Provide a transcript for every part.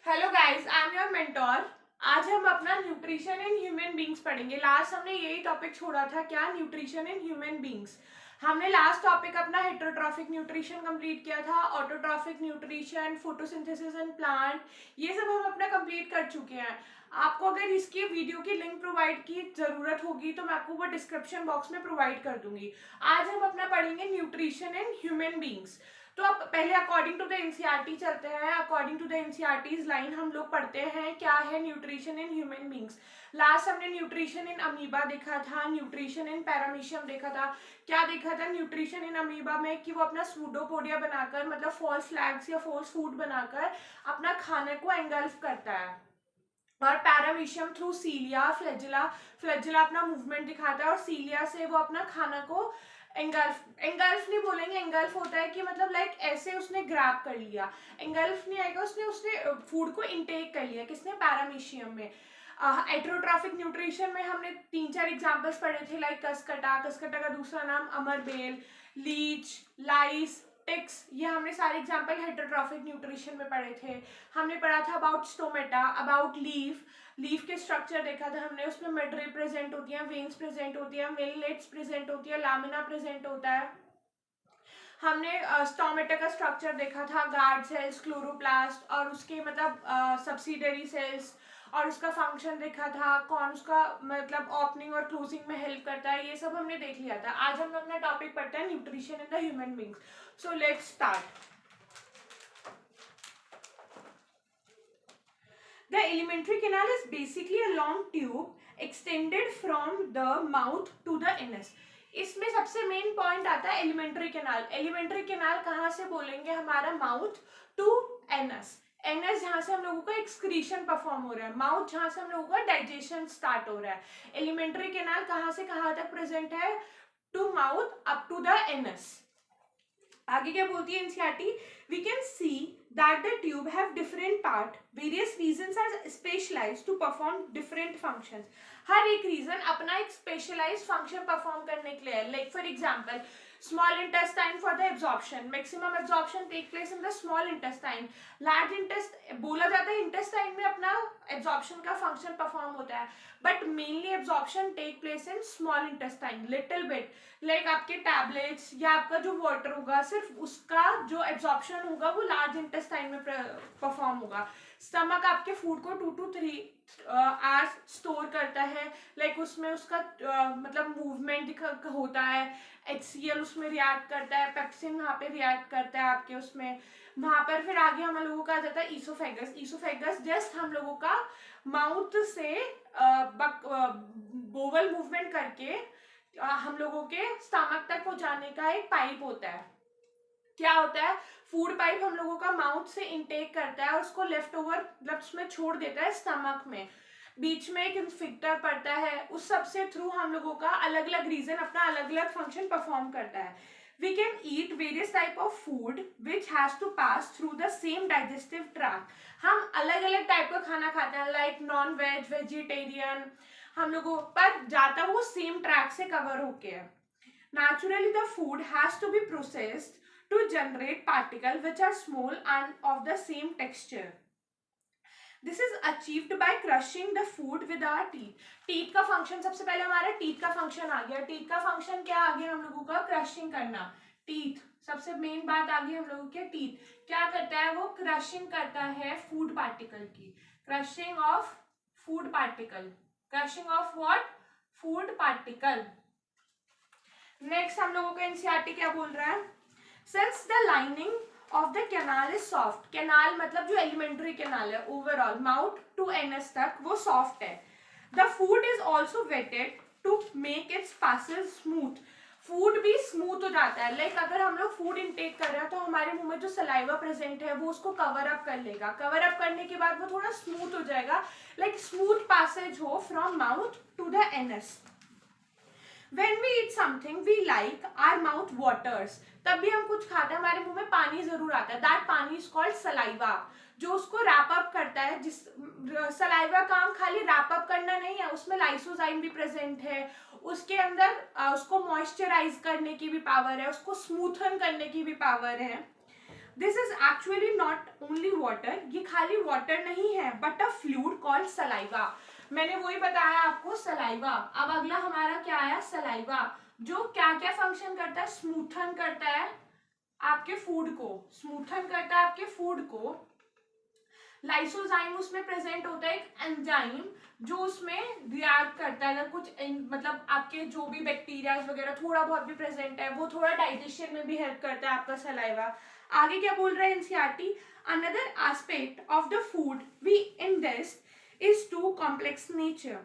Hello guys, I am your mentor. आज हम अपना न्यूट्रिशन इन ह्यूमन बींग्स पढ़ेंगे। लास्ट हमने यही टॉपिक छोड़ा था, क्या न्यूट्रिशन इन ह्यूमन बींग्स। हमने लास्ट टॉपिक अपना हेटरोट्रॉफिक न्यूट्रिशन कंप्लीट किया था, autotrophic nutrition, photosynthesis in plant, ये सब हम अपना कंप्लीट कर चुके हैं। आपको अगर इसकी वीडियो की लिंक प्रोवाइड की जरूरत होगी तो मैं आपको वो डिस्क्रिप्शन बॉक्स में प्रोवाइड कर दूंगी। आज हम अपना पढ़ेंगे न्यूट्रिशन इन ह्यूमन बींग्स। तो अब पहले अकॉर्डिंग टू द एनसीईआरटी चलते हैं। According to the NCERT's line हम लोग पढ़ते हैं क्या है nutrition in human beings. Last हमने न्यूट्रिशन इन अमीबा देखा था, न्यूट्रिशन इन पैरामीशियम देखा था। क्या देखा था न्यूट्रिशन इन अमीबा में कि वो अपना सूडोपोडिया बनाकर, मतलब फॉल्स फ्लैग्स या फॉल्स फूड बनाकर अपना खाने को एंगल्फ करता है। और पैरामीशियम थ्रू सीलिया, फ्लैजिला, फ्लैजिला अपना मूवमेंट दिखाता है और सीलिया से वो अपना खाना को एंगल्फ नहीं बोलेंगे, एंगल्फ होता है कि मतलब लाइक ऐसे उसने ग्रैब कर लिया। एंगल्फ नहीं आएगा, उसने उसने फूड को इनटेक कर लिया। किसने? पैरामीशियम में। हेटरोट्रॉफिक न्यूट्रिशन में हमने 3-4 एग्जांपल्स पढ़े थे, लाइक कसकटा, कसकटा का दूसरा नाम अमरबेल, लीच, लाइस, टिक्स, ये हमने सारे एग्जांपल हेटरोट्रॉफिक न्यूट्रिशन में पढ़े थे। हमने पढ़ा था about stomata, about leaf, leaf के स्ट्रक्चर देखा था हमने, उसमें मेड्रे प्रेजेंट होती है, वेन्स प्रेजेंट होती है, मिललेट्स प्रेजेंट होती है, लामिना प्रेजेंट होता है। हमने स्टोमेटा का स्ट्रक्चर देखा था, गार्ड सेल्स, क्लोरोप्लास्ट और उसके मतलब सब्सिडरी सेल्स, और उसका फंक्शन देखा था, कौन उसका मतलब ओपनिंग और क्लोजिंग में हेल्प करता है, ये सब हमने देख लिया था। आज हम अपना टॉपिक पढ़ते हैं nutrition in the human beings. So let's start. The alimentary canal is basically a long tube extended from the mouth to the anus. इसमें सबसे मेन पॉइंट आता है एलिमेंट्री कैनाल। एलिमेंट्री कैनाल कहाँ से बोलेंगे? हमारा माउथ टू एनस। एनस जहाँ से हम लोगों का एक्सक्रीशन परफॉर्म हो रहा है, माउथ जहाँ से हम लोगों का डाइजेशन स्टार्ट हो रहा है। एलिमेंट्री कैनाल कहाँ से कहाँ तक प्रेजेंट है? To mouth up to the anus. आगे क्या बोलती है NCERT? We can see that the tube have different part, various regions are specialised to perform different functions. हर एक रीजन अपना एक स्पेशलाइज्ड फंक्शन परफॉर्म करने के लिए है। Like for example, small intestine for the absorption, maximum absorption take place in the small intestine. Large intestine बोला जाता है इंटेस्टाइन में अपना एब्जॉर्प्शन का फंक्शन परफॉर्म होता है, but mainly absorption take place in small intestine. Little bit like आपके tablets या आपका जो वाटर होगा, सिर्फ उसका जो एब्जॉर्प्शन होगा वो लार्ज इंटेस्टाइन में परफॉर्म होगा। स्टमक आपके फूड को 2 to 3 आवर्स स्टोर करता है। लाइक उसमें उसका मतलब मूवमेंट होता है, HCl उसमें रिएक्ट करता है, पेप्सिन वहाँ पे रिएक्ट करता है आपके उसमें। वहाँ पर फिर आगे हम लोगों का आ जाता है ईसोफेगस। ईसोफेगस जस्ट हम लोगों का माउथ से बोवल मूवमेंट करके हम लोगों के स्टमक तक पहुंचाने का एक पाइप होता है। क्या होता है? फूड पाइप हम लोगों का माउथ से इनटेक करता है और उसको लेफ्ट ओवर मतलब उसमें छोड़ देता है स्टमक में। बीच में एक इन्फिक्टर पड़ता है, उस सब से थ्रू हम लोगों का अलग अलग रीजन अपना अलग अलग फंक्शन परफॉर्म करता है। We can eat various type of food which has to pass through the same digestive tract. हम अलग अलग टाइप का खाना खाते हैं, लाइक नॉन वेज, वेजिटेरियन, हम लोगों पर जाता वो सेम ट्रैक से कवर होके है। Naturally, the food has to be processed to generate particles which are small and of the same texture. This is achieved by crushing the food with our teeth. Teeth का function, सबसे पहले हमारा teeth का function आ गया। Teeth का function क्या आ गया हम लोगों का? क्रशिंग करना। टीथ सबसे मेन बात आ गई हम लोगों के। टीथ क्या करता है? वो क्रशिंग करता है फूड पार्टिकल की। Crushing of food particle. Crushing of what? Food particle. Next हम लोगों का एनसीईआरटी क्या बोल रहा है? Since the lining of the canal is soft, canal मतलब जो एलिमेंट्री कैनाल है ओवरऑल माउथ टू एनस तक वो सॉफ्ट है। The food is also wetted to make its passage smooth, food भी स्मूथ हो जाता है। लाइक अगर हम लोग फूड इनटेक कर रहे हैं तो हमारे मुंह में जो सलाइवा प्रेजेंट है वो उसको कवर अप कर लेगा। कवर अप करने के बाद वो थोड़ा स्मूथ हो जाएगा, लाइक स्मूथ पासेज हो from mouth to the anus. When we eat something we like, our mouth waters. तब भी हम कुछ खाते हैं हमारे मुंह में पानी जरूर आता है। That पानी is called saliva, जो उसको रैप अप करता है। जिस सलाइवा काम खाली रैप अप करना नहीं है, उसमें लाइसोजाइम भी प्रेजेंट है। उसके अंदर उसको मॉइस्चराइज करने की भी पावर है, उसको स्मूथन करने की भी पावर है। This is actually not only water, ये खाली वाटर नहीं है but a fluid called saliva. मैंने वही बताया आपको सलाइवा। अब अगला हमारा क्या आया सलाइवा, जो क्या क्या फंक्शन करता है, स्मूथन करता है आपके फूड को, स्मूथन करता है आपके फूड को। लाइसोजाइम उसमें प्रेजेंट होता है एक एंजाइम जो उसमें रिएक्ट करता है, अगर कुछ मतलब आपके जो भी बैक्टीरिया वगैरह थोड़ा बहुत भी प्रेजेंट है वो थोड़ा डाइजेशन में भी हेल्प करता है आपका सलाइवा। आगे क्या बोल रहा है NCERT, another aspect of the food we ingest is too complex nature.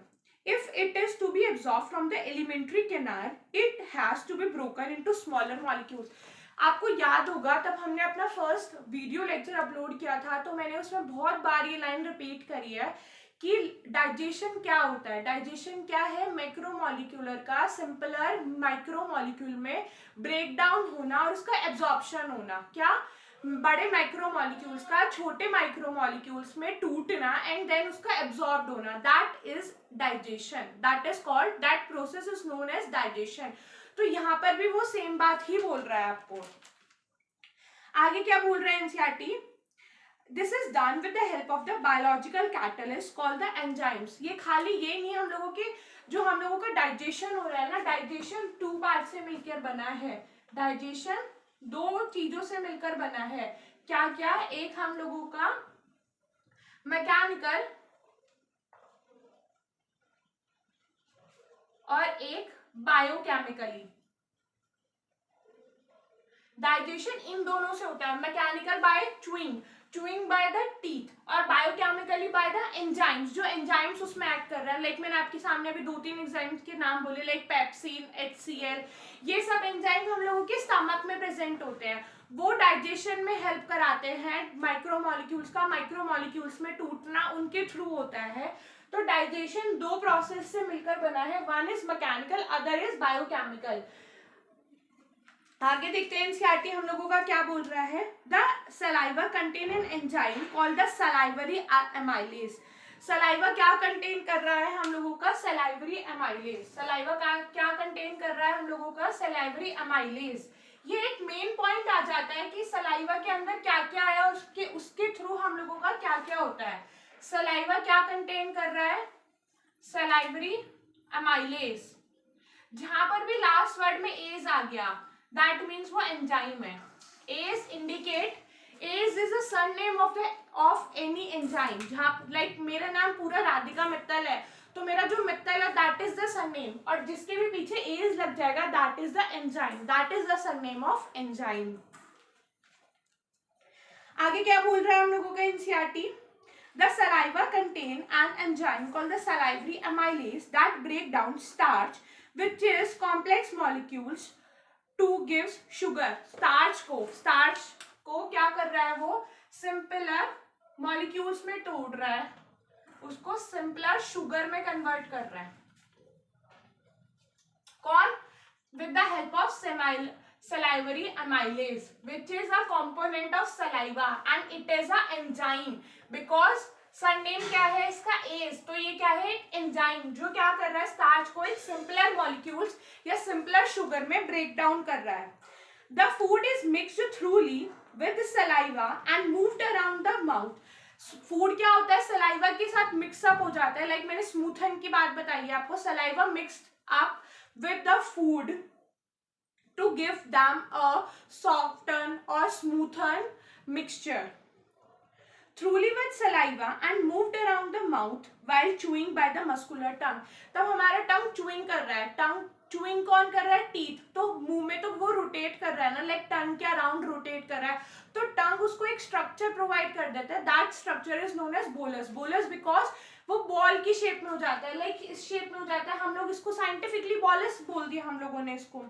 If it is to be absorbed from the alimentary canal, it has to be broken into smaller molecules. आपको याद होगा तब हमने अपना फर्स्ट वीडियो लेक्चर अपलोड किया था तो मैंने उसमें बहुत बार ये लाइन रिपीट करी है कि डाइजेशन क्या होता है। डाइजेशन क्या है, मैक्रोमोलिक्यूलर का सिंपलर माइक्रोमोलिक्यूल में ब्रेक डाउन होना और उसका एब्जॉर्प्शन होना, क्या बड़े माइक्रोमोलिक्यूल्स का छोटे माइक्रोमोलिक्यूल्स में टूटना एंड देन उसका एब्जॉर्ब होना, that is digestion, that is called, that process is known as digestion. तो यहाँ पर भी वो सेम बात ही बोल रहा है आपको। आगे क्या बोल रहे हैं NCERT, this is done with the help of the biological catalyst called the enzymes. ये खाली ये नहीं, हम लोगों के जो हम लोगों का डाइजेशन हो रहा है ना, डाइजेशन 2 पार्ट से मिलकर बना है, डाइजेशन 2 चीजों से मिलकर बना है। क्या क्या, एक हम लोगों का मैकेनिकल और एक बायोकेमिकली। डाइजेशन इन दोनों से होता है, mechanical by chewing by the teeth और बायोकेमिकली बाय द एंजाइम्स, जो एंजाइम्स उसमें एक्ट कर रहे हैं। लाइक मैंने आपके सामने अभी 2-3 एंजाइम्स के नाम बोले, लाइक पेप्सिन, HCl, ये सब एंजाइम हम लोगों के स्टमक में प्रेजेंट होते हैं, वो डाइजेशन में हेल्प कराते हैं माइक्रोमोलिक्यूल्स का, माइक्रोमोलिक्यूल्स में टूटना उनके थ्रू होता है। तो डाइजेशन 2 प्रोसेस से मिलकर बना है, one is mechanical, other is biochemical. आगे देखते हैं एनसीईआरटी हम लोगों का क्या बोल रहा है, the saliva contain an enzyme called the salivary amylase. Saliva क्या कंटेन कर रहा है हम लोगों का, सलाइवरी एमाइलेज। सलाइवा क्या कंटेन कर रहा है हम लोगों का, सलाइवरी एमाइलेज। ये एक मेन पॉइंट आ जाता है कि सलाइवा के अंदर क्या क्या है और उसके थ्रू हम लोगों का क्या क्या होता है। सलाइवा क्या कंटेन कर रहा है, सलाइवरी एमाइलेज। जहां पर भी लास्ट वर्ड में एज आ गया that means वो एंजाइम है। ACE indicate, ACE is a surname of any enzyme। जहाँ लाइक मेरा नाम पूरा राधिका मित्तल है तो मेरा जो मित्तल है that is the surname, और जिसके भी पीछे ACE लग जाएगा that is the enzyme, that is the surname of enzyme। आगे क्या बोल रहा है हम लोगों का NCERT, the saliva contain an enzyme called the salivary amylase that break down starch which is complex molecules two gives sugar. Starch को क्या कर रहा है, वो सिंपलर मॉलिक्यूल्स में तोड़ रहा है, उसको सिंपलर शुगर में कन्वर्ट कर रहा है। कौन, with the help of salivary amylase which is a component of saliva and it is a enzyme because surname क्या है इसका, एज, तो ये क्या है, एक एंजाइम जो क्या कर रहा है, स्टार्च को एक सिंपलर मॉलिक्यूल्स या सिंपलर शुगर में ब्रेक डाउन कर रहा है। The food is mixed थ्रूली with saliva and moved around the mouth. Food क्या होता है, सलाइवा के साथ मिक्सअप हो जाता है, लाइक मैंने स्मूथन की बात बताई है आपको, saliva mixed up with the food to give them a soften और smoothen mixture throughly with saliva and moved around the mouth while chewing by the muscular tongue। तब हमारा टंग चूइंग कर रहा है, टंग चूइंग कौन कर रहा है, टीथ, तो मुंह में तो वो रोटेट कर रहा है ना, लाइक टंग के अराउंड रोटेट कर रहा है, तो टंग उसको एक स्ट्रक्चर प्रोवाइड कर देता है, that structure is known as bolus. Bolus because वो बॉल की शेप में हो जाता है, लाइक इस शेप में हो जाता है, हम लोग इसको साइंटिफिकली बॉलस बोल दिया हम लोगों ने इसको।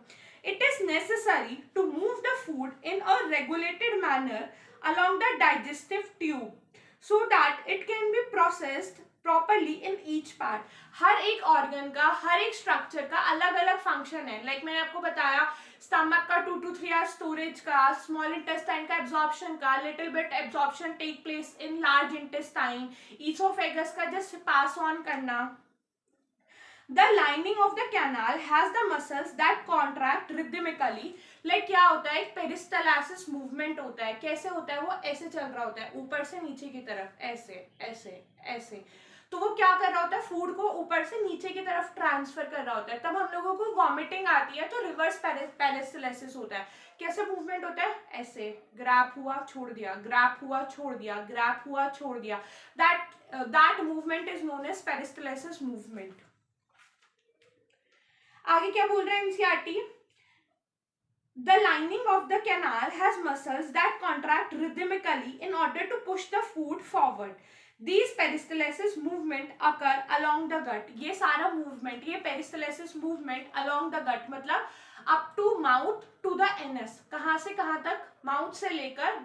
It is necessary to move the food in a regulated manner along the digestive tube so that it can be processed properly in each part। हर एक ऑर्गन का, हर एक स्ट्रक्चर का अलग अलग फंक्शन है, लाइक मैंने आपको बताया स्टमक का 2 to 3 hours स्टोरेज का, स्मॉल इंटेस्टाइन का एब्जॉर्प्शन का, little bit absorption take place in large intestine, oesophagus का जस्ट पास ऑन करना, the lining of the canal has the muscles that contract rhythmically. Like क्या होता है, एक पेरिस्टलासिस मूवमेंट होता है। कैसे होता है, वो ऐसे चल रहा होता है ऊपर से नीचे की तरफ, ऐसे ऐसे ऐसे। तो वो क्या कर रहा होता है, फूड को ऊपर से नीचे की तरफ ट्रांसफर कर रहा होता है। तब हम लोगों को वॉमिटिंग आती है, तो रिवर्स पेरिस्टलासिस होता है। कैसे मूवमेंट होता है, ऐसे ग्रैब हुआ छोड़ दिया, ग्रैब हुआ छोड़ दिया, ग्रैब हुआ छोड़ दिया। That movement is known as peristalsis movement. आगे क्या बोल रहा है NCERT, the lining of the canal has muscles that contract rhythmically in order to push the food forward. These peristalsis movement occur along the gut. ये सारा movement, ये peristalsis movement along the gut मतलब up to mouth to the anus, कहाँ से कहाँ तक, mouth से लेकर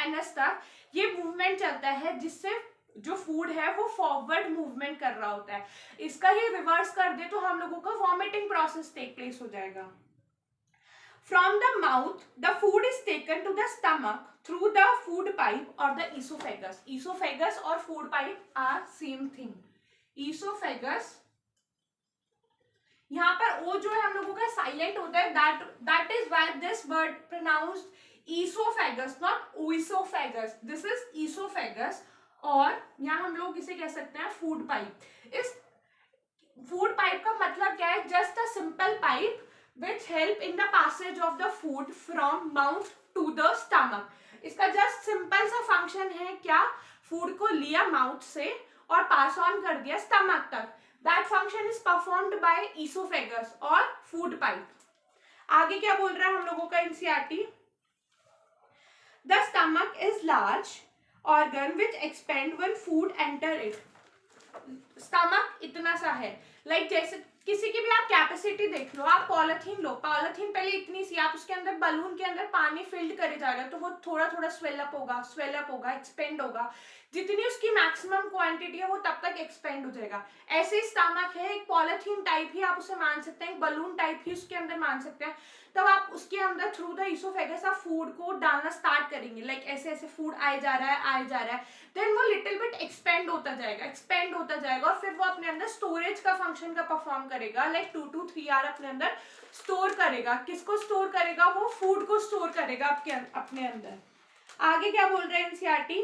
एनस तक ये मूवमेंट चलता है, जिससे जो फूड है वो फॉरवर्ड मूवमेंट कर रहा होता है। इसका ही रिवर्स कर दे तो हम लोगों का वॉमिटिंग प्रोसेस टेक प्लेस हो जाएगा। From the mouth, the food is taken to the stomach through the food pipe or the esophagus. Esophagus और food pipe are same thing. Esophagus, यहाँ पर ओ जो है हम लोगों का साइलेंट होता है, that is why this word pronounced esophagus, not oesophagus. This is esophagus, और यहाँ हम लोग इसे कह सकते हैं food pipe. इस food pipe का मतलब क्या है, just a simple pipe which help in the passage of the food from mouth to the stomach. इसका just simple सा function है क्या, food को लिया mouth से और pass on कर दिया stomach तक। That function is performed by esophagus और food pipe. आगे क्या बोल रहा है हम लोगों का NCERT, the stomach is large organ which expand when food enter it. Stomach इतना सा है, लाइक जैसे किसी की भी आप कैपेसिटी देख लो, आप पॉलिथीन लो, पॉलिथीन पहले इतनी सी, आप उसके अंदर बलून के अंदर पानी फिल्ड करे जा रहे हो तो वो थोड़ा थोड़ा स्वेलअप होगा, एक्सपेंड होगा। जितनी उसकी मैक्सिमम क्वांटिटी है वो तब तक एक्सपेंड हो जाएगा। ऐसे स्टमक है, एक पॉलिथीन टाइप ही आप उसे मान सकते हैं, एक बलून टाइप ही उसके अंदर मान सकते हैं। तब आप उसके अंदर थ्रू द इसोफेगस आप फूड को डालना स्टार्ट करेंगे, लाइक ऐसे ऐसे फूड आए जा रहा है, देन वो लिटिल बिट एक्सपेंड होता जाएगा और फिर वो अपने अंदर स्टोरेज का फंक्शन का परफॉर्म करेगा, लाइक 2 to 3 आवर अपने अंदर स्टोर करेगा। किसको स्टोर करेगा, वो फूड को स्टोर करेगा अपने अंदर। आगे क्या बोल रहे हैं NCERT,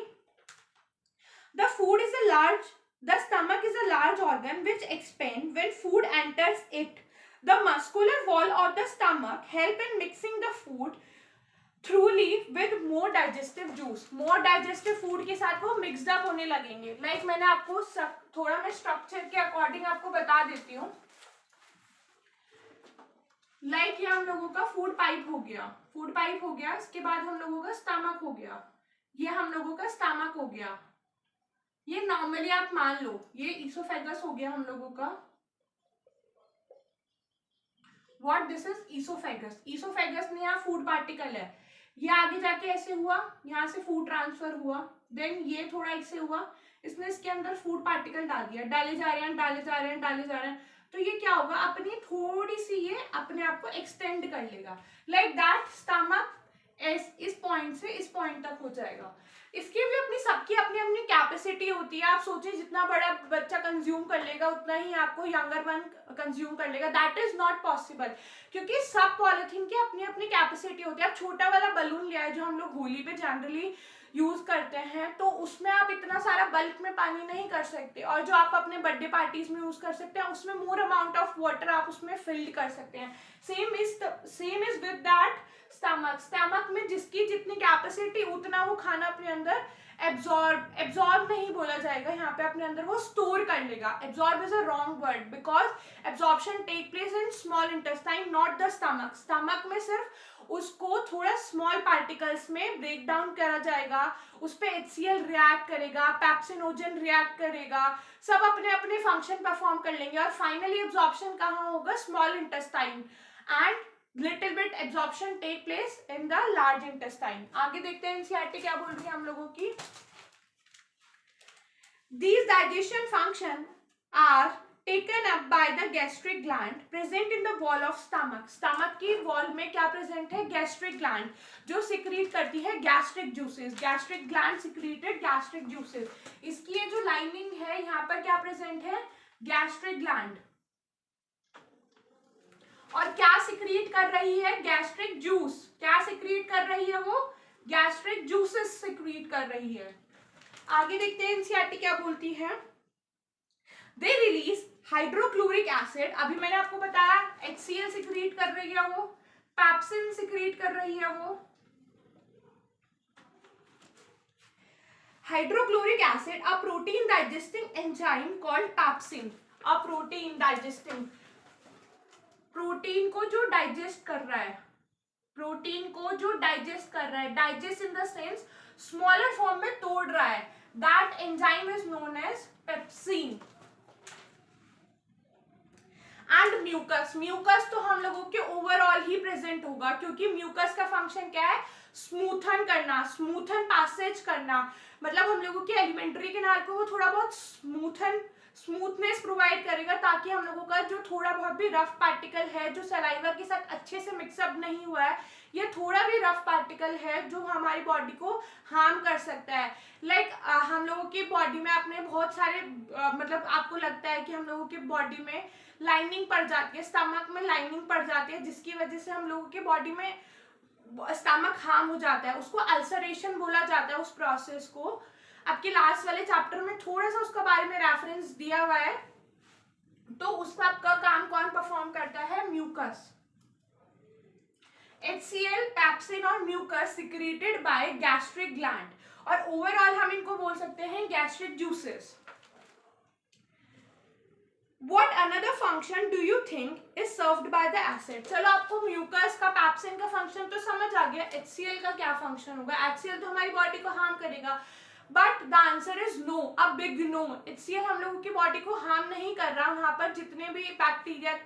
the food is a large, the stomach is a large organ which expand when food enters it. The muscular wall of the stomach help in mixing the food thoroughly with more digestive juice. More digestive food के साथ वो mixed up होने लगेंगे। Like मैंने आपको थोड़ा मैं structure के अकॉर्डिंग आपको बता देती हूँ। Like ये हम लोगों का फूड पाइप हो गया, इसके बाद हम लोगों का स्टमक हो गया, ये हम लोगों का स्टमक हो गया, ये नॉर्मली आप मान लो ये इसोफेगस हो गया हम लोगों का। What this is esophagus. Esophagus में यहाँ फूड पार्टिकल है, ये आगे जाके ऐसे हुआ, यहाँ से फूड ट्रांसफर हुआ, देन ये थोड़ा ऐसे हुआ, इसने इसके अंदर फूड पार्टिकल डाल दिया, डाले जा रहे हैं, तो ये क्या होगा, अपनी थोड़ी सी ये अपने आप को एक्सटेंड कर लेगा, लाइक दैट स्टमक इस पॉइंट से इस पॉइंट तक हो जाएगा। इसकी भी अपनी सबकी अपनी अपनी कैपेसिटी होती है। आप सोचिए जितना बड़ा बच्चा कंज्यूम कर लेगा उतना ही आपको यंगर वन कंज्यूम कर लेगा, दैट इज नॉट पॉसिबल, क्योंकि सब पॉलिथीन की अपनी अपनी कैपेसिटी होती है। आप छोटा वाला बलून लिया है जो हम लोग होली पे जनरली यूज करते हैं, तो उसमें आप इतना सारा बल्क में पानी नहीं कर सकते, और जो आप अपने बर्थडे पार्टीज में यूज कर सकते हैं उसमें मोर अमाउंट ऑफ वाटर आप उसमें फिल्ड कर सकते हैं। Same is with that stomach में जिसकी जितनी कैपेसिटी उतना वो खाना अपने अंदर एब्जॉर्ब नहीं बोला जाएगा, यहाँ पे अपने अंदर वो स्टोर कर लेगा। Absorb is a wrong word because absorption take place in small intestine, not the stomach. Stomach में सिर्फ उसको थोड़ा स्मॉल पार्टिकल्स में ब्रेक डाउन करा जाएगा, उस पर HCl रिएक्ट करेगा, पेप्सिनोजन रिएक्ट करेगा, सब अपने अपने फंक्शन परफॉर्म कर लेंगे, और फाइनली एब्जॉर्प्शन कहाँ होगा, small intestine, and little bit absorption take place in the large intestine. आगे देखते हैं एनसीईआरटी क्या बोल रही है हम लोगों की। These digestion function are taken up by the gastric gland present in the wall of stomach. stomach की wall में क्या present है, gastric gland, जो secrete करती है gastric juices. gastric gland secreted gastric juices. इसकी ये जो lining है यहाँ पर क्या present है, gastric gland. और क्या सिक्रीट कर रही है? Gastric juice. क्या सिक्रीट कर रही है वो? गैस्ट्रिक जूसेस सिक्रीट कर रही है। आगे देखते हैं एनसीईआरटी क्या बोलती है। दे रिलीज हाइड्रोक्लोरिक एसिड, अभी मैंने आपको बताया HCl सिक्रीट कर रही है वो, पैप्सिन सिक्रीट कर रही है वो। Hydrochloric acid, a protein digesting enzyme called pepsin. A protein digesting, protein को जो डाइजेस्ट कर रहा है, प्रोटीन को जो डाइजेस्ट कर रहा है, digest in the sense smaller form में तोड़ रहा है, that enzyme is known as pepsin. And mucus, mucus तो हम लोगों के ओवरऑल ही प्रेजेंट होगा, क्योंकि म्यूकस का फंक्शन क्या है? स्मूथन करना, स्मूथन पैसेज करना, मतलब हम लोगों के एलिमेंट्री कैनाल को वो थोड़ा बहुत स्मूथनेस प्रोवाइड करेगा, ताकि हम लोगों का जो थोड़ा बहुत भी रफ पार्टिकल है, जो सलाइवा के साथ अच्छे से मिक्सअप नहीं हुआ है, या थोड़ा भी रफ पार्टिकल है जो हमारी बॉडी को हार्म कर सकता है, लाइक हम लोगों की बॉडी में अपने बहुत सारे मतलब आपको लगता है कि हम लोगों की बॉडी में लाइनिंग पड़ जाती है, स्टमक में लाइनिंग पड़ जाती है, जिसकी वजह से हम लोगों की बॉडी में स्टमक हार्म हो जाता है, उसको अल्सरेशन बोला जाता है उस प्रोसेस को। आपके लास्ट वाले चैप्टर में थोड़ा सा उसका बारे में रेफरेंस दिया हुआ है। तो उसका आपका काम कौन परफॉर्म करता है? म्यूकस। HCl, पैप्सिन और mucus secreted by gastric gland, और ओवरऑल हम इनको बोल सकते हैं gastric juices. What another function do you think is served by the acid? चलो आपको म्यूकस का, पैप्सिन का फंक्शन तो समझ आ गया, HCl का क्या फंक्शन होगा? HCl तो हमारी बॉडी को हार्म करेगा, but the answer is no, a big no. HCl हम लोगों की बॉडी को हार्म नहीं कर रहा। वहां पर जितने भी बैक्टीरिया,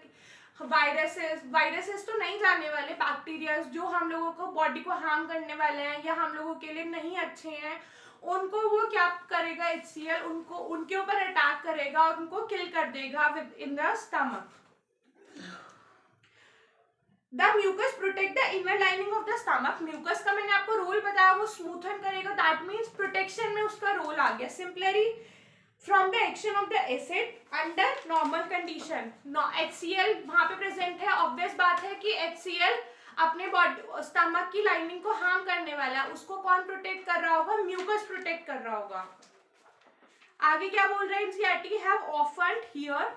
वायरसेस तो नहीं जाने वाले, बैक्टीरिया जो हम लोगों को बॉडी को हार्म करने वाले हैं या हम लोगों के लिए नहीं अच्छे हैं, उनको वो क्या करेगा? HCl उनको, उनके ऊपर अटैक करेगा और उनको किल कर देगा within the stomach. The mucus protect the inner lining of the stomach. Mucus का मैंने आपको रोल बताया, वो स्मूथन करेगा, दैट मीन्स प्रोटेक्शन में उसका रोल आ गया। सिंपलरी from the action of the acid under normal condition, HCl वहां पे प्रेजेंट है, ऑब्वियस बात है कि HCl अपने बॉडी स्टमक की लाइनिंग को हार्म करने वाला है, उसको कौन प्रोटेक्ट कर रहा होगा? म्यूकस प्रोटेक्ट कर रहा होगा। आगे क्या बोल रहे हैं NCERT? Have often here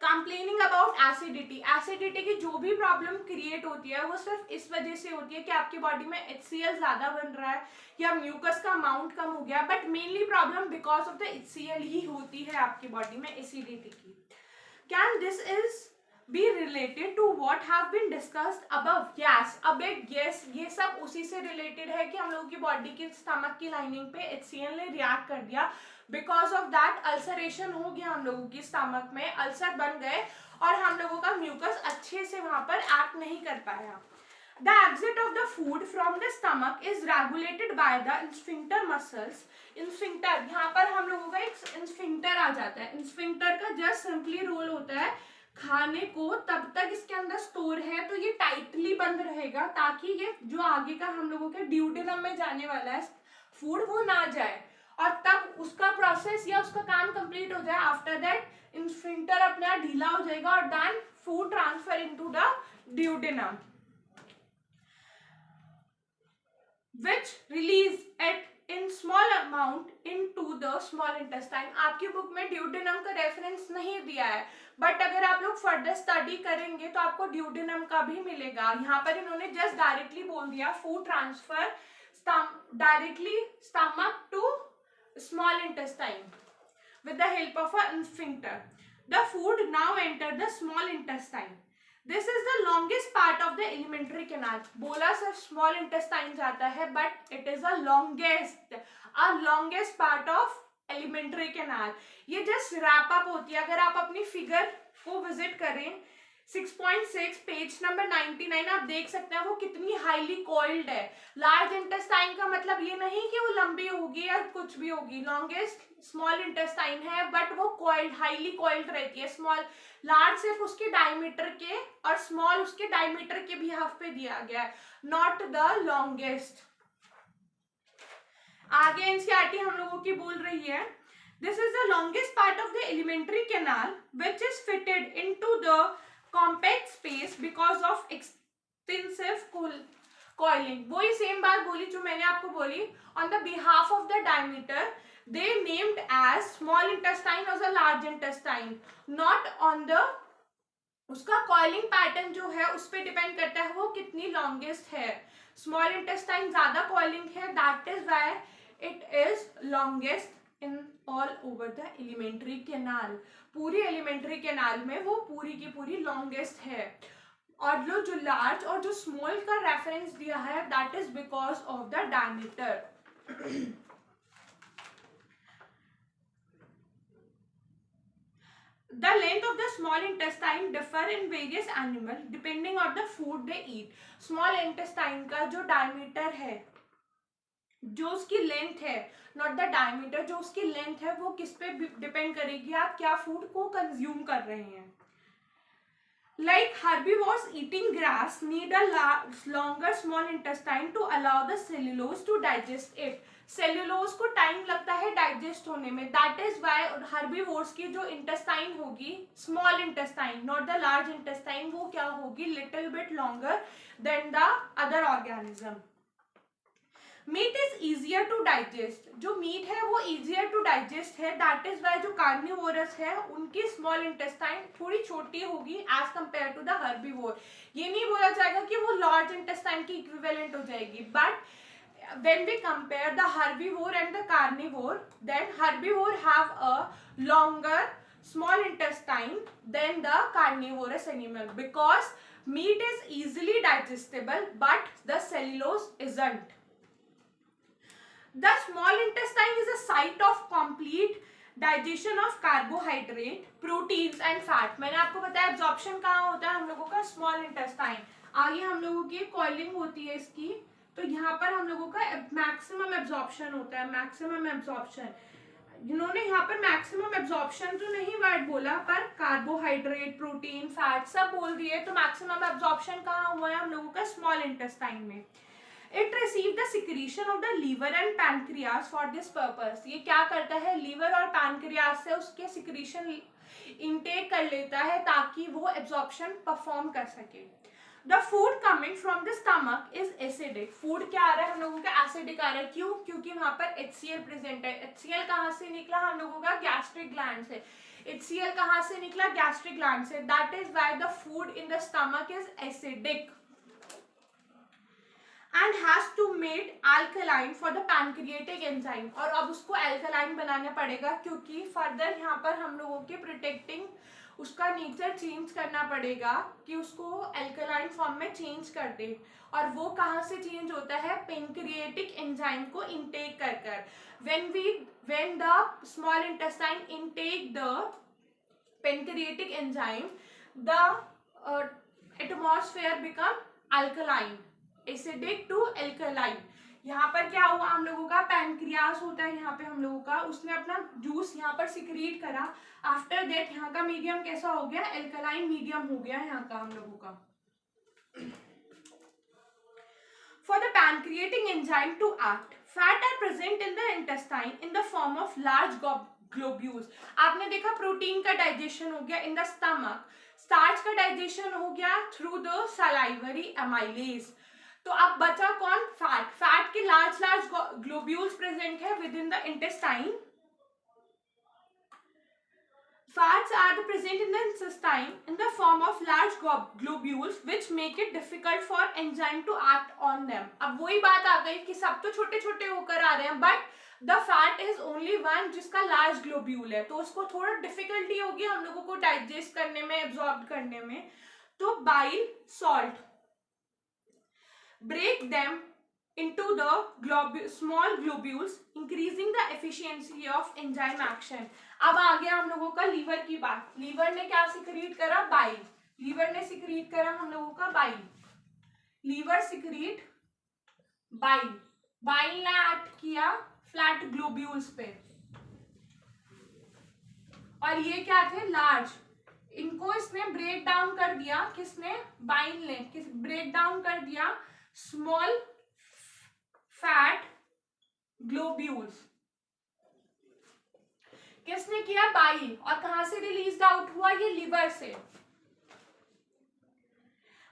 complaining about acidity. Acidity की जो भी प्रॉब्लम क्रिएट होती है वो सिर्फ इस वजह से होती है कि आपकी बॉडी में HCl ज्यादा बन रहा है या म्यूकस का अमाउंट कम हो गया, but mainly problem because of the HCl ही होती है आपकी बॉडी में एसिडिटी की। Can this is be related to what have been discussed above? Yes, a big yes, ये सब उसी से रिलेटेड है कि हम लोगों की बॉडी की स्टमक की लाइनिंग पे HCl ने रिएक्ट कर दिया, बिकॉज ऑफ दैट अल्सरेशन हो गया, हम लोगों की स्टमक में अल्सर बन गए और हम लोगों का म्यूकस अच्छे से वहां पर एक्ट नहीं कर पाया। The exit of the food from the stomach is regulated by the sphincter muscles. Sphincter, यहाँ पर हम लोगों का एक स्फिंक्टर आ जाता है। स्फिंक्टर का जस्ट सिंपली रोल होता है खाने को तब तक इसके अंदर स्टोर है तो ये टाइटली बंद रहेगा, ताकि ये जो आगे का हम लोगों के ड्यूडेनम में जाने वाला है फूड वो ना जाए, और तब उसका प्रोसेस या उसका काम कंप्लीट हो जाए। आफ्टर दैट स्फिंक्टर अपने आप ढीला हो जाएगा और then food transfer into the duodenum which release it in small amount into the small intestine. आपकी बुक में ड्यूडेनम का रेफरेंस नहीं दिया है, बट अगर आप लोग फर्दर स्टडी करेंगे तो आपको ड्यूडेनम का भी मिलेगा। यहाँ पर इन्होंने जस्ट डायरेक्टली बोल दिया food transfer directly stomach to small intestine with the help of a sphincter. The food now enter the small intestine. This is the longest part of the alimentary canal. बोला सिर्फ small intestine जाता है, but it is a longest part of alimentary canal. ये just wrap up होती है। अगर आप अपनी फिगर को विजिट करें 6.6 पेज नंबर 99, आप देख सकते हैं वो कितनी हाईली कॉइल्ड है। लार्ज इंटेस्टाइन का मतलब ये नहीं कि वो लंबी होगी या कुछ भी होगी, लॉन्गेस्ट स्मॉल इंटेस्टाइन है, बट वो कॉइल्ड, हाईली कॉइल्ड रहती है। स्मॉल, लार्ज सिर्फ उसके डायमीटर के और स्मॉल उसके डायमीटर के भी हाफ पे दिया गया है, नॉट द लॉन्गेस्ट। आगे एनसीईआरटी हम लोगों की बोल रही है this is the longest part of the alimentary canal which is fitted into the compact space because of extensive coiling. वही सेम बात बोली जो मैंने आपको बोली. On the behalf of the diameter, they named as small intestine as a large intestine, not on the उसका coiling pattern जो है उस पर डिपेंड करता है वो कितनी लॉन्गेस्ट है. स्मॉल इंटेस्टाइन ज्यादा कॉइलिंग है, that is why it is longest in all over the alimentary canal. पूरी एलिमेंट्री कैनाल में वो पूरी की पूरी लॉन्गेस्ट है. और जो लार्ज और जो स्मॉल का रेफरेंस दिया है that is because of the diameter. The length of the small intestine differ in various animals depending on the food they eat. Small intestine का जो diameter है, जो उसकी लेंथ है, नॉट द डायमीटर, जो उसकी लेंथ है वो किस पे डिपेंड करेगी, आप क्या फूड को कंज्यूम कर रहे हैं. Like herbivores eating grass need a longer small intestine to allow the cellulose to digest it. Cellulose को टाइम लगता है डाइजेस्ट होने में. दैट इज वाई हर्बीवोर्स की जो इंटेस्टाइन होगी, small intestine not the large intestine, वो क्या होगी, little bit longer than the other organism. Meat is easier to digest. जो मीट है वो इजियर टू डाइजेस्ट है. दैट इज वाई जो कार्निवोरस है उनकी स्मॉल इंटेस्टाइन थोड़ी छोटी होगी as compare to the herbivore. ये नहीं बोला जाएगा कि वो लार्ज इंटेस्टाइन की इक्विवेलेंट हो जाएगी, but when we compare the herbivore and the carnivore, then herbivore have a longer small intestine than the carnivorous animal because meat is easily digestible but the cellulose isn't. The small intestine is a site of complete digestion of carbohydrate, proteins and fat. मैंने आपको बताया absorption कहाँ होता है हम लोगों का, small intestine. आगे हम लोगों की कॉइलिंग होती है इसकी, तो यहाँ पर हम लोगों का मैक्सिमम एब्जॉर्प्शन होता है. मैक्सिमम एब्जॉर्प्शन, इन्होंने यहाँ पर मैक्सिमम एब्जॉर्प्शन तो नहीं वर्ड बोला, पर कार्बोहाइड्रेट, प्रोटीन, फैट सब बोल दिए. तो मैक्सिमम एब्जॉर्प्शन कहाँ हुआ है हम लोगों का, स्मॉल इंटेस्टाइन में. It receive the secretion of the liver and pancreas for this purpose. ये क्या करता है, लीवर और पैनक्रियास से उसके सिक्रीशन इनटेक कर लेता है ताकि वो एब्जॉर्प्शन परफॉर्म कर सके. The food coming from the stomach is acidic. Food क्या आ रहा है हम लोगों का, एसिडिक आ रहा है. क्यों, क्योंकि वहाँ पर HCl प्रेजेंट है. HCl कहाँ से निकला हम लोगों का, गैस्ट्रिक ग्लैंड से. HCl कहाँ से निकला, गैस्ट्रिक ग्लैंड से. That is why the food in the stomach is acidic and has to made alkaline for the pancreatic enzyme. और अब उसको alkaline बनाना पड़ेगा क्योंकि फर्दर यहाँ पर हम लोगों के प्रोटेक्टिंग उसका नेचर चेंज करना पड़ेगा कि उसको अल्कलाइन फॉर्म में चेंज कर दे. और वो कहाँ से चेंज होता है, पेनक्रिएटिक एंजाइम को इनटेक कर कर. when the small intestine intake the pancreatic enzyme, the atmosphere become alkaline, acidic to alkaline. यहाँ पर क्या हुआ हम लोगों का, पैनक्रियास होता है यहाँ पे हम लोगों का, उसने अपना जूस यहाँ पर सिक्रीट करा. आफ्टर दैट यहाँ का मीडियम कैसा हो गया, एल्कलाइन मीडियम हो गया यहाँ का हम लोगों का. For the pancreatic enzyme to act, fat are present in the intestine in the form of large globules. आपने देखा प्रोटीन का डाइजेशन हो गया इन द स्टमक, स्टार्च का डाइजेशन हो गया थ्रू द सलाइवरी एमाइलेज. तो अब बचा कौन, फैट. फैट के लार्ज ग्लोब्यूल्स प्रेजेंट है with in the intestine. Fats are present in the intestine in the form of large globules which make it difficult for enzyme to act on them. अब वही बात आ गई कि सब तो छोटे छोटे होकर आ रहे हैं, but the fat is only one जिसका large globule है, तो उसको थोड़ा डिफिकल्टी होगी हम लोगों को डाइजेस्ट करने में, एब्जॉर्ब करने में. तो bile salt break them into the small globules increasing the efficiency of enzyme action. अब आ गया हम लोगों का लीवर की बात. लीवर ने क्या सिक्रीट करा, बाइल. लीवर ने सिक्रीट करा हम लोगों का bile. Liver secrete bile. Bile ने एक्ट किया फ्लैट ग्लोब्यूल्स पे, और ये क्या थे, लार्ज. इनको इसने ब्रेक डाउन कर दिया, किसने, बाइल ने ब्रेक डाउन कर दिया स्मॉल फैट ग्लोब्यूल्स. किसने किया, बाइल. और कहां से रिलीज आउट हुआ, ये लीवर से.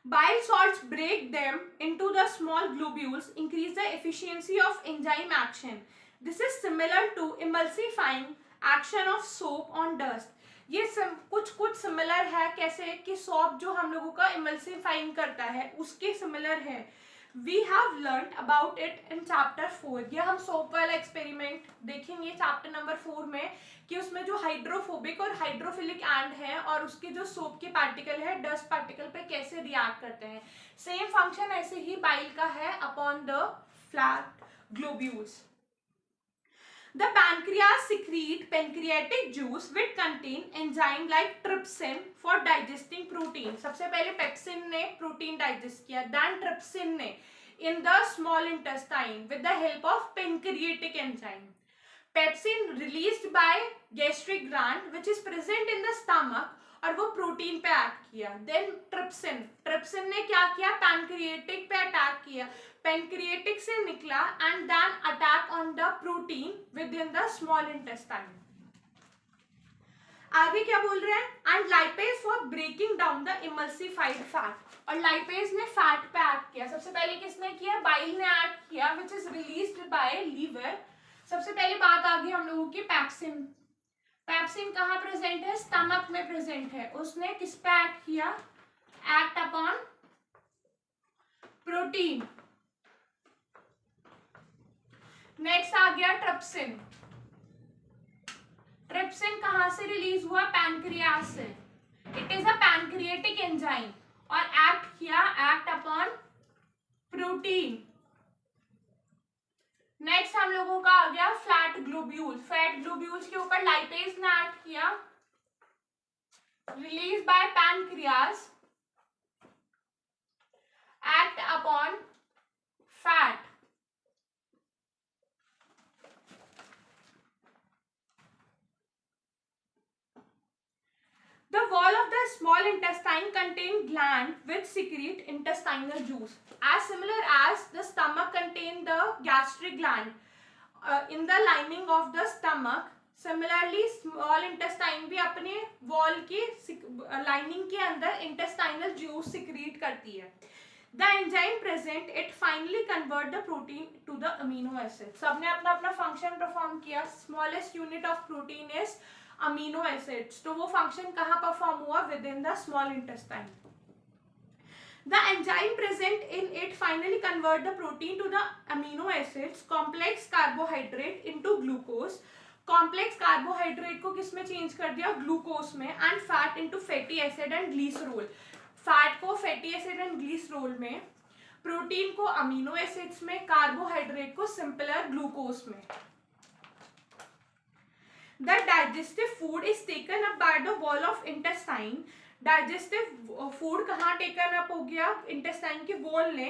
Bile salts break them into the small globules, increase the efficiency of enzyme action. This is similar to emulsifying action of soap on dust. ये कुछ सिमिलर है, कैसे कि सॉप जो हम लोगों का इमल्सिफाइंग करता है उसके सिमिलर है. We have learn about it in chapter 4. ये हम सोप वाला एक्सपेरिमेंट देखेंगे चैप्टर नंबर 4 में, कि उसमें जो हाइड्रोफोबिक और हाइड्रोफिलिक एंड है और उसके जो सोप के पार्टिकल है डस्ट पार्टिकल पे कैसे रिएक्ट करते हैं. सेम फंक्शन ऐसे ही बाइल का है upon the flat globules. The pancreas secrete pancreatic juice which contain enzyme like trypsin for digesting protein. सबसे पहले पेप्सिन ने प्रोटीन डाइजेस्ट किया, then trypsin ने in the small intestine with the help of pancreatic enzyme. Pepsin released by gastric gland which is present in the stomach और वो protein पे act किया. Then trypsin ने क्या किया, पैनक्रिएटिक पे अटैक किया, पैनक्रिएटिक से निकला and then attack on the protein within the small intestine. आगे क्या बोल रहे हैं, and lipase for breaking down the emulsified fat. और लाइपेज ने फैट पे एक्ट किया. सबसे पहले किसने किया, बाइल ने एक्ट किया which is released by liver. सबसे पहले बात आ गई हम लोगों की पेप्सिन. पेप्सिन कहाँ प्रेजेंट है, स्टमक में प्रेजेंट है. उसने किस पे एक्ट किया, एक्ट अपॉन प्रोटीन. नेक्स्ट आ गया ट्रिप्सिन. ट्रिप्सिन कहाँ से रिलीज हुआ, पैनक्रियास से. It is a pancreatic enzyme और एक्ट किया, एक्ट अपॉन प्रोटीन. नेक्स्ट हम लोगों का आ गया फ्लैट ग्लोब्यूल. फैट ग्लोब्यूल्स के ऊपर लाइपेज ने एक्ट किया, release by pancreas, act upon fat. The wall of the small intestine contain gland which secrete intestinal juice. As similar as the stomach contain the gastric gland in the lining of the stomach, similarly small intestine भी अपने wall की lining के अंदर intestinal juice secrete करती है. The enzyme present it finally convert the protein to the amino acid. सबने अपना अपना function perform किया. Smallest unit of protein is amino acids. तो वो फंक्शन कहाँ परफॉर्म हुआ, within the small intestine. The enzyme present in it finally convert the protein to the amino acids complex carbohydrate into glucose. Complex carbohydrate को किस में change कर दिया, glucose में. And fat into fatty acid and glycerol. Fat को fatty acid and glycerol में, protein को amino acids में, कार्बोहाइड्रेट को सिंपलर ग्लूकोज में. The digestive food is taken up by the wall of intestine. Digestive food कहाँ taken up हो गया, intestine की wall ने.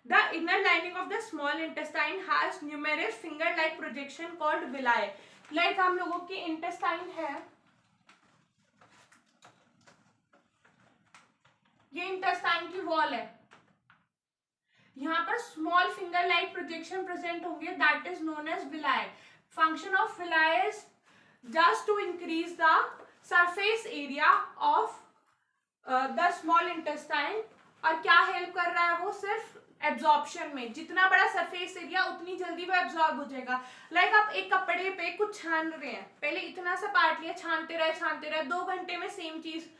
The inner lining of the small intestine has numerous finger-like projection called villi. Like हम लोगों की intestine है, ये intestine की wall है. यहाँ पर small finger-like projection present होंगे, that is known as villi. Function of villi is just to increase the surface area of the small intestine. और क्या हेल्प कर रहा है वो, सिर्फ एब्जॉर्प्शन में. जितना बड़ा सरफेस एरिया उतनी जल्दी वो एब्जॉर्ब हो जाएगा. लाइक आप एक कपड़े पे कुछ छान रहे हैं, पहले इतना सा पार्ट लिया, छानते रहे 2 घंटे में सेम चीज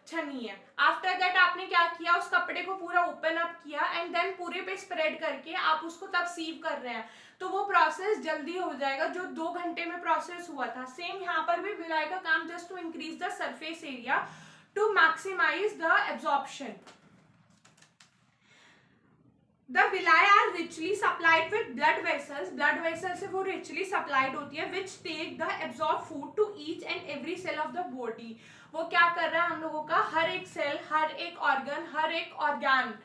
छनी है. आफ्टर दैट आपने क्या किया, उस कपड़े को पूरा ओपन अप किया एंड देन पूरे पे स्प्रेड करके आप उसको तब सीव कर रहे हैं, तो वो प्रोसेस जल्दी हो जाएगा जो 2 घंटे में प्रोसेस हुआ था. सेम यहाँ पर भी विलाई का काम, just to increase the surface area to maximise the absorption. The villi are richly supplied with blood vessels. Blood vessels से वो richly supplied होती है, which take the absorbed food to each and every cell of the body. वो क्या कर रहा है, हम लोगों का हर एक सेल, हर एक ऑर्गन, हर एक ऑर्गन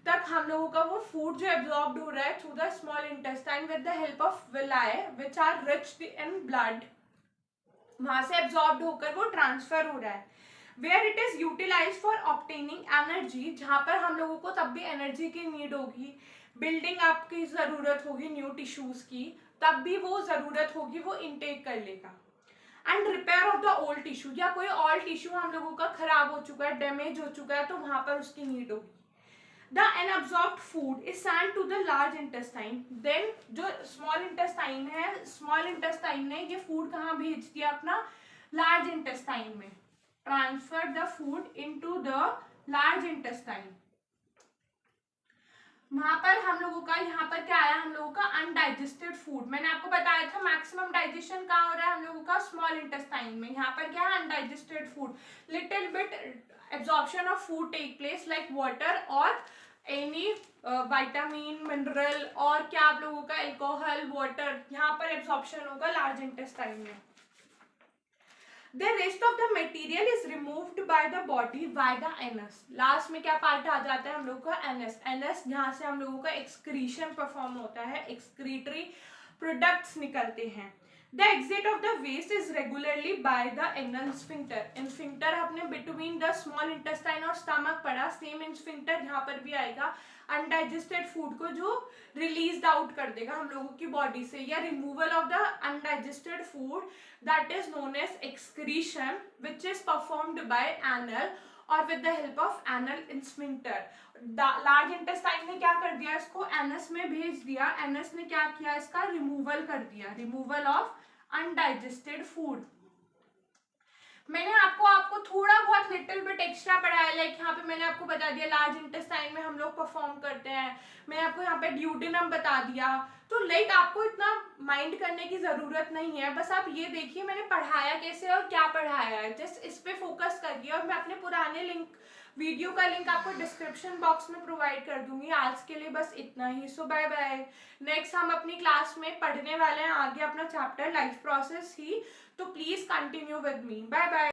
तक हम लोगों का वो फूड जो एब्जॉर्ब हो रहा है through the small intestine with the help of villi which are rich in blood, वहां से एब्जॉर्ब होकर वो ट्रांसफर हो रहा है. Where it is utilise for obtaining energy, जहां पर हम लोगों को तब भी एनर्जी की नीड होगी, बिल्डिंग अप की जरूरत होगी न्यू टिश्यूज की, तब भी वो जरूरत होगी, वो इनटेक कर लेगा. And repair of the old tissue, या कोई ओल्ड टिश्यू हम लोगों का खराब हो चुका है, डैमेज हो चुका है, तो वहां पर उसकी नीड होगी. The unabsorbed food is send to the large intestine, then जो स्मॉल इंटेस्टाइन है, स्मॉल इंटेस्टाइन ने ये फूड कहाँ भेज दिया अपना, लार्ज इंटेस्टाइन में, transfer the food into the large intestine. वहां पर हम लोगों का, यहाँ पर क्या आया हम लोगों का, अनडाइजेस्टेड फूड। मैंने आपको बताया था मैक्सिमम डाइजेशन कहाँ हो रहा है हम लोगों का, स्मॉल इंटेस्टाइन में। यहाँ पर क्या है, undigested food, little bit absorption of food take place like water और एनी विटामिन मिनरल, और क्या आप लोगों का एल्कोहल, वाटर, यहाँ पर एब्जॉर्प्शन होगा लार्ज इंटेस्टाइन में। The rest of the material is removed by the body by the anus. Last में क्या पार्ट आ जाता है हम लोगों का, एनस। एनस जहाँ से हम लोगों का एक्सक्रीशन परफॉर्म होता है, एक्सक्रीटरी प्रोडक्ट्स निकलते हैं। The exit of the waste is regularly by the anal sphincter. Sphincter अपने between the small intestine और stomach पड़ा, सेम sphincter यहाँ पर भी आएगा, अनडाइजेस्टेड फूड को जो रिलीज आउट कर देगा हम लोगों की बॉडी से, या removal of the undigested food, that is known as excretion, which is performed by anal और with the help of anal sphincter. Large intestine ने क्या कर दिया, इसको एनस में भेज दिया, एनस ने क्या किया, इसका रिमूवल कर दिया, रिमूवल ऑफ अनडाइजेस्टेड फूड। मैंने आपको थोड़ा बहुत लिटिल बिट एक्स्ट्रा पढ़ाया, लाइक यहाँ पे मैंने आपको बता दिया लार्ज इंटेस्टाइन में हम लोग परफॉर्म करते हैं, मैंने आपको यहाँ पे ड्यूडेनम बता दिया, तो लाइक आपको इतना माइंड करने की जरूरत नहीं है, बस आप ये देखिए मैंने पढ़ाया कैसे और क्या पढ़ाया है, जस्ट इस पे फोकस करिए। और मैं अपने पुराने वीडियो का लिंक आपको डिस्क्रिप्शन बॉक्स में प्रोवाइड कर दूंगी। आज के लिए बस इतना ही, सो बाय बाय। नेक्स्ट हम अपनी क्लास में पढ़ने वाले हैं आगे अपना चैप्टर लाइफ प्रोसेस ही, तो please continue with me. Bye bye.